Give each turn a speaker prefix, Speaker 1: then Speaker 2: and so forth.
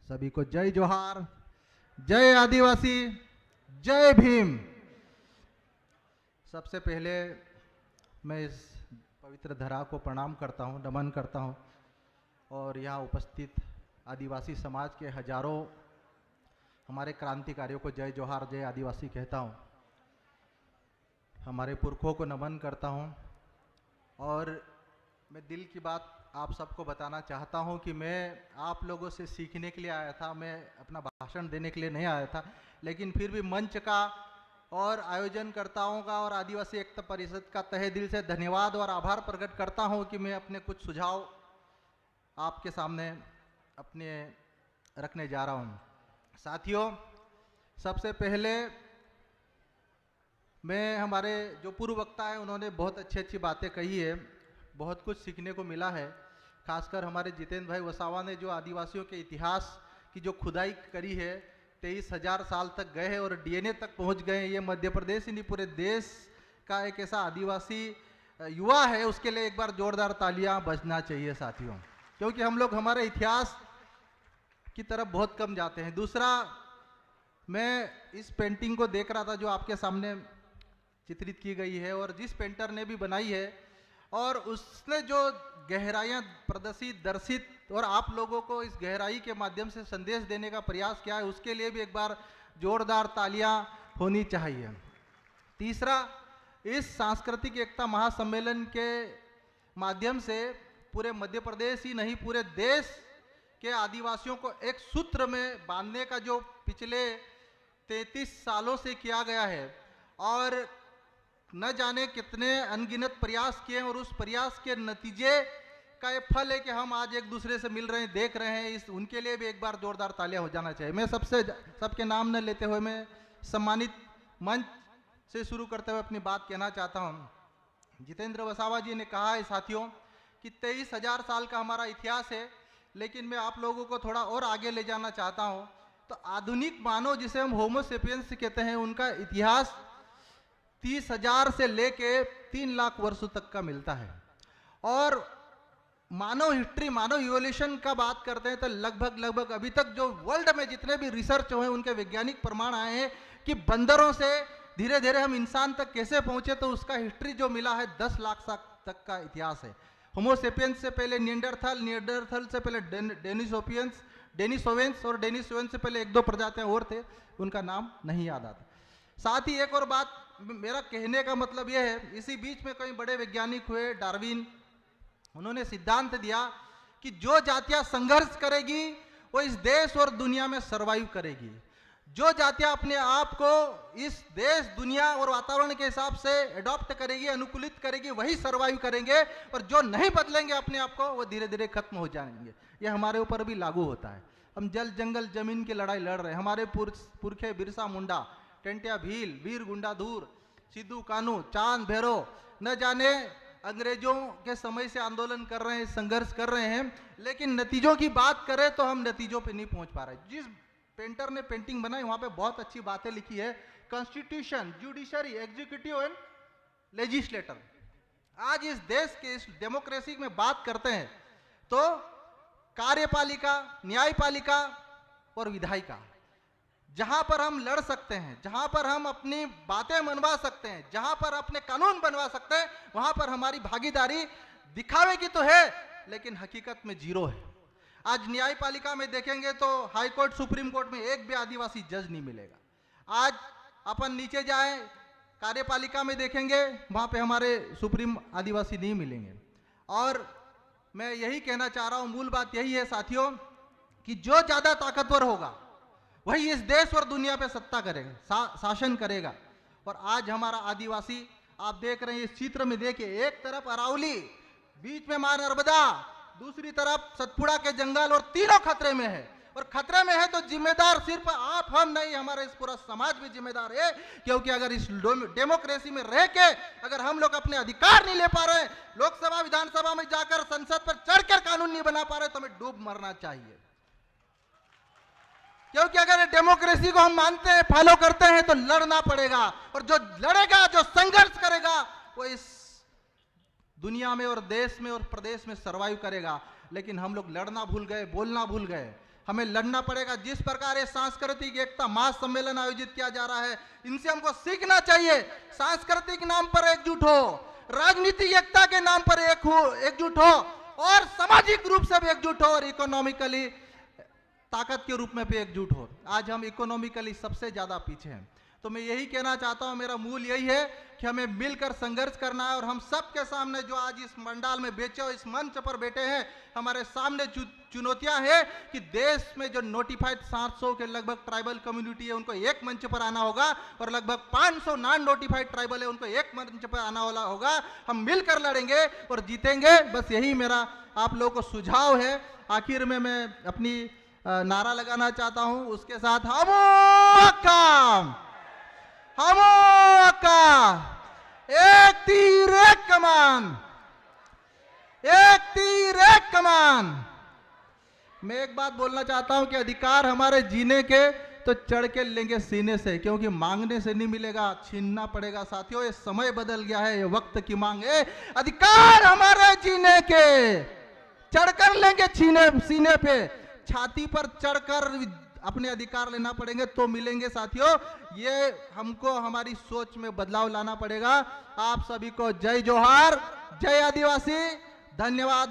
Speaker 1: सभी को जय जोहार, जय आदिवासी, जय भीम। सबसे पहले मैं इस पवित्र धरा को प्रणाम करता हूँ, नमन करता हूँ और यहाँ उपस्थित आदिवासी समाज के हजारों हमारे क्रांतिकारियों को जय जोहार, जय आदिवासी कहता हूँ। हमारे पुरखों को नमन करता हूँ और मैं दिल की बात आप सबको बताना चाहता हूँ कि मैं आप लोगों से सीखने के लिए आया था, मैं अपना भाषण देने के लिए नहीं आया था, लेकिन फिर भी मंच का और आयोजनकर्ताओं का और आदिवासी एकता परिषद का तहे दिल से धन्यवाद और आभार प्रकट करता हूँ कि मैं अपने कुछ सुझाव आपके सामने अपने रखने जा रहा हूँ। साथियों, सबसे पहले मैं हमारे जो पूर्व वक्ता है उन्होंने बहुत अच्छी अच्छी बातें कही है, बहुत कुछ सीखने को मिला है। खासकर हमारे जितेंद्र भाई वसावा ने जो आदिवासियों के इतिहास की जो खुदाई करी है, 23,000 साल तक गए हैं और डीएनए तक पहुंच गए। ये मध्य प्रदेश ही नहीं पूरे देश का एक ऐसा आदिवासी युवा है, उसके लिए एक बार जोरदार तालियां बजना चाहिए साथियों, क्योंकि हम लोग हमारे इतिहास की तरफ बहुत कम जाते हैं। दूसरा, मैं इस पेंटिंग को देख रहा था जो आपके सामने चित्रित की गई है और जिस पेंटर ने भी बनाई है, और उसने जो गहराइयाँ प्रदर्शित दर्शित और आप लोगों को इस गहराई के माध्यम से संदेश देने का प्रयास किया है, उसके लिए भी एक बार जोरदार तालियां होनी चाहिए। तीसरा, इस सांस्कृतिक एकता महासम्मेलन के माध्यम से पूरे मध्य प्रदेश ही नहीं पूरे देश के आदिवासियों को एक सूत्र में बांधने का जो पिछले 33 सालों से किया गया है और न जाने कितने अनगिनत प्रयास किए और उस प्रयास के नतीजे का ये फल है कि हम आज एक दूसरे से मिल रहे हैं, देख रहे हैं। इस उनके लिए भी एक बार जोरदार तालियां हो जाना चाहिए। मैं सबके नाम न लेते हुए मैं सम्मानित मंच से शुरू करते हुए अपनी बात कहना चाहता हूं। जितेंद्र वसावा जी ने कहा है साथियों कि 23,000 साल का हमारा इतिहास है, लेकिन मैं आप लोगों को थोड़ा और आगे ले जाना चाहता हूं। तो आधुनिक मानव जिसे हम होमो सेपियंस कहते हैं, उनका इतिहास 30,000 से लेके 3 लाख वर्षों तक का मिलता है। और मानव हिस्ट्री, मानव इवोल्यूशन का बात करते हैं तो लगभग अभी तक जो वर्ल्ड में जितने भी रिसर्च हुए उनके वैज्ञानिक प्रमाण आए हैं कि बंदरों से धीरे धीरे हम इंसान तक कैसे पहुंचे, तो उसका हिस्ट्री जो मिला है 10 लाख साल तक का इतिहास है। होमोसेपियंस से पहले निएंडरथल से पहले डेनिसोवेंस और डेनिसोवेंस से पहले 1-2 प्रजातियां और थे, उनका नाम नहीं याद आता। साथ ही एक और बात मेरा कहने का मतलब यह है, इसी बीच में कई बड़े वैज्ञानिक हुए, डार्विन, उन्होंने सिद्धांत दिया कि जो जातियां संघर्ष करेगी वो इस देश और दुनिया में सरवाइव करेगी। जो जातियां अपने आप को इस देश, दुनिया और वातावरण के हिसाब से एडॉप्ट करेगी, अनुकूलित करेगी, वही सरवाइव करेंगे, और जो नहीं बदलेंगे अपने आप को वो धीरे धीरे खत्म हो जाएंगे। ये हमारे ऊपर भी लागू होता है। हम जल जंगल जमीन की लड़ाई लड़ रहे हैं। हमारे पुरखे बिरसा मुंडा, टेंटिया भील, वीर गुंडाधुर, सिद्धू कानू, चांद भैरव, न जाने अंग्रेजों के समय से आंदोलन कर रहे हैं, संघर्ष कर रहे हैं, लेकिन नतीजों की बात करें तो हम नतीजों पे नहीं पहुंच पा रहे। जिस पेंटर ने पेंटिंग बनाई वहां पे बहुत अच्छी बातें लिखी है। Constitution, judiciary, executive and legislator. आज इस देश के इस डेमोक्रेसी में बात करते हैं तो कार्यपालिका, न्यायपालिका और विधायिका, जहां पर हम लड़ सकते हैं, जहां पर हम अपनी बातें मनवा सकते हैं, जहां पर अपने कानून बनवा सकते हैं, वहां पर हमारी भागीदारी दिखावे की तो है, लेकिन हकीकत में जीरो है। आज न्यायपालिका में देखेंगे तो हाई कोर्ट, सुप्रीम कोर्ट में एक भी आदिवासी जज नहीं मिलेगा। आज अपन नीचे जाएं, कार्यपालिका में देखेंगे, वहां पे हमारे सुप्रीम आदिवासी नहीं मिलेंगे। और मैं यही कहना चाह रहा हूं, मूल बात यही है साथियों कि जो ज्यादा ताकतवर होगा वही इस देश और दुनिया पे सत्ता करेगा, शासन करेगा। और आज हमारा आदिवासी, आप देख रहे हैं इस चित्र में, देखिए, एक तरफ अरावली, बीच में मां नर्मदा, दूसरी तरफ सतपुड़ा के जंगल, और तीनों खतरे में है। और खतरे में है तो जिम्मेदार सिर्फ आप हम नहीं, हमारा इस पूरा समाज भी जिम्मेदार है। क्योंकि अगर इस डेमोक्रेसी में रह के अगर हम लोग अपने अधिकार नहीं ले पा रहे, लोकसभा विधानसभा में जाकर संसद पर चढ़कर कानून नहीं बना पा रहे, तो हमें डूब मरना चाहिए। क्योंकि अगर डेमोक्रेसी को हम मानते हैं, फॉलो करते हैं, तो लड़ना पड़ेगा, और जो लड़ेगा, जो संघर्ष करेगा, वो इस दुनिया में और देश में और प्रदेश में सरवाइव करेगा। लेकिन हम लोग लड़ना भूल गए, बोलना भूल गए। हमें लड़ना पड़ेगा। जिस प्रकार ये सांस्कृतिक एकता महासम्मेलन आयोजित किया जा रहा है, इनसे हमको सीखना चाहिए। सांस्कृतिक नाम पर एकजुट हो, राजनीतिक एकता के नाम पर एकजुट हो, और सामाजिक रूप से भी एकजुट हो, और इकोनॉमिकली ताकत के रूप में भी एकजुट हो। आज हम इकोनॉमिकली सबसे ज्यादा पीछे हैं। तो मैं यही कहना चाहता हूं, मेरा मूल यही है कि हमें मिलकर संघर्ष करना है। और हम सबके सामने जो आज इस मंडाल में बेचे हो, इस मंच पर बैठे हैं, हमारे सामने चुनौतियां हैं कि देश में जो नोटिफाइड 700 के लगभग ट्राइबल कम्युनिटी है, उनको एक मंच पर आना होगा, और लगभग 500 नॉन नोटिफाइड ट्राइबल है, उनको एक मंच पर आना होगा। हम मिलकर लड़ेंगे और जीतेंगे। बस यही मेरा आप लोगों को सुझाव है। आखिर में मैं अपनी नारा लगाना चाहता हूं, उसके साथ हम एक तीर एक कमान, एक तीर एक कमान। मैं एक बात बोलना चाहता हूं कि अधिकार हमारे जीने के तो चढ़ के लेंगे सीने से, क्योंकि मांगने से नहीं मिलेगा, छीनना पड़ेगा। साथियों, ये समय बदल गया है, ये वक्त की मांग है। अधिकार हमारे जीने के चढ़कर लेंगे सीने पे, छाती पर चढ़कर अपने अधिकार लेना पड़ेंगे तो मिलेंगे। साथियों, ये हमको हमारी सोच में बदलाव लाना पड़ेगा। आप सभी को जय जोहार, जय आदिवासी, धन्यवाद।